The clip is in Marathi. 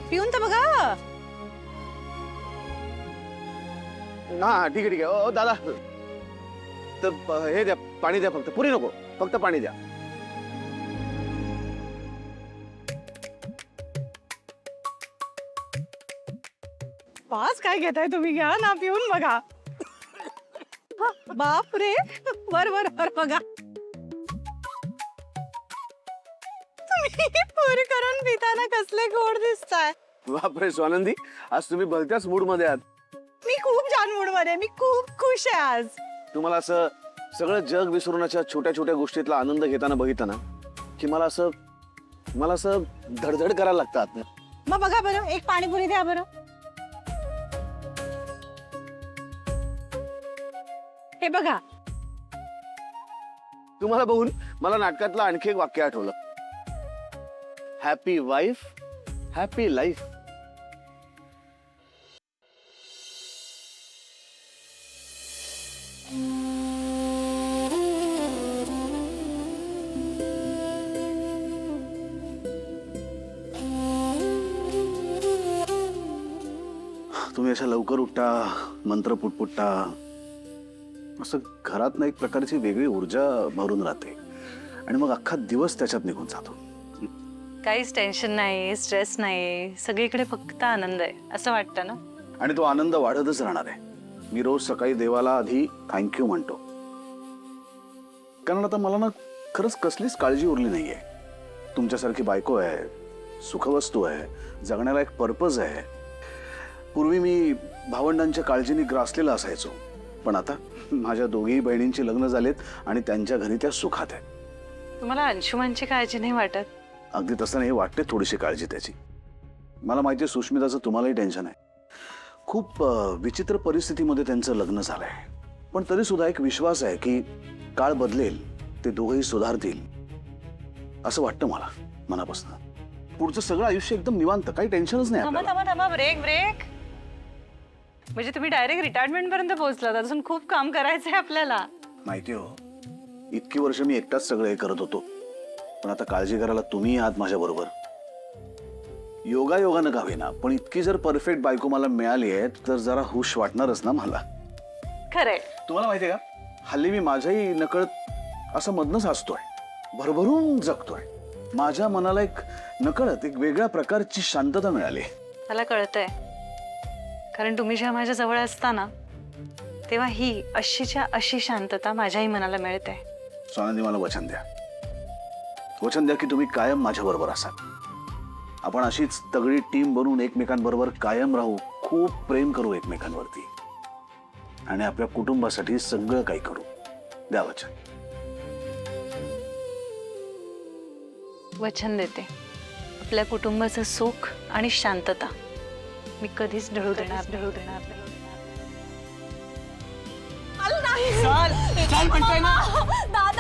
पिऊन तर बघा. हा ठीक आहे ठीक आहे. ओ दादा तर हे द्या, पाणी द्या. फक्त पुरी नको, फक्त पाणी द्या. पाच काय घेताय तुम्ही, घ्या ना पिऊन बघा. बाप रे, वर वर वर बघा. तुम्ही पुरी करून पिताना कसले गोड दिसताय. बापरे स्वानंदी, आज तुम्ही भलत्याच मूड मध्ये आहात. मी खूप छान मूड मध्ये, मी खूप खुश आहे आज. तुम्हाला असं सगळं जग विसरूनच्या छोट्या छोट्या गोष्टीतला आनंद घेताना बघितलं ना की मला असं धडधड करायला लागतात. मग बघा बरं, एक पाणीपुरी द्या बरं. हे बघा. तुम्हाला बघून मला नाटकातलं आणखी एक वाक्य आठवलं. Happy wife happy life. तुम्ही अशा लवकर उठता, मंत्र पुटपुटता, असं घरात ना एक प्रकारची वेगळी ऊर्जा भरून राहते आणि मग अख्खा दिवस त्याच्यात निघून जातो. काहीच टेन्शन नाही, स्ट्रेस नाही, सगळीकडे फक्त आनंद आहे असं वाटतं ना. आणि तो आनंद वाढतच राहणार आहे. मी रोज सकाळी देवाला आधी थँक्यू म्हणतो, कारण आता मला ना खरंच कसलीच काळजी उरली नाहीये. तुमच्यासारखी बायको आहे, सुखवस्तू आहे, जगण्याला एक पर्पज आहे. पूर्वी मी भावंडांच्या काळजीने ग्रासलेला असायचो, पण आता माझ्या दोघी बहिणींची लग्न झालेत आणि त्यांच्या घरी त्या सुखात आहेत. तुम्हाला अंशुमनची काळजी नाही वाटत? अगदी तसं नाही वाटते, थोडीशी काळजी त्याची. मला माहिती आहे सुष्मिताचं तुम्हालाही टेन्शन आहे. खूप विचित्र परिस्थितीमध्ये त्यांचं लग्न झालंय, पण तरी सुद्धा एक विश्वास आहे की काळ बदलेल, ते दोघंही सुधारतील असं वाटतं मला मनापासून. पुढचं सगळं आयुष्य एकदम निवांत, काही टेन्शनच नाही थांबा आपल्याला. थांबा थांबा, ब्रेक ब्रेक. म्हणजे तुम्ही डायरेक्ट रिटायरमेंट पर्यंत पोहोचलात? अजून खूप काम करायचंय आपल्याला. माहिती हो, इतकी वर्ष मी एकटाच सगळं हे करत होतो, पण आता काळजी करायला तुम्ही आहात माझ्या बरोबर. योगायोगानं का होईना, पण इतकी जर परफेक्ट बायको मला मिळाली आहे तर जरा हुश वाटणारच ना मला. खरंय. तुम्हाला माहितीये का, हल्ली मी माझ्याही नकळत असं मधनच हसतोय, भरभरून जगतोय. माझ्या मनाला एक नकळत एक वेगळ्या प्रकारची शांतता मिळाली. मला कळतंय, कारण तुम्ही जेव्हा माझ्या जवळ असता ना तेव्हा ही अशीच्या अशी शांतता माझ्याही मनाला मिळते. स्वानंदी, मला वचन द्या, वचन द्या की तुम्ही कायम माझ्या बरोबर असाल. आपण अशीच तगडी टीम बनवून एकमेकांबरोबर कायम राहू, खूप प्रेम करू एकमेकांवरती आणि आपल्या कुटुंबासाठी सगळं काही करू. द्या वचन. वचन देते, आपल्या कुटुंबाचं सुख आणि शांतता मी कधीच ढळू देणार. चाल म्हणतोय ना. दादा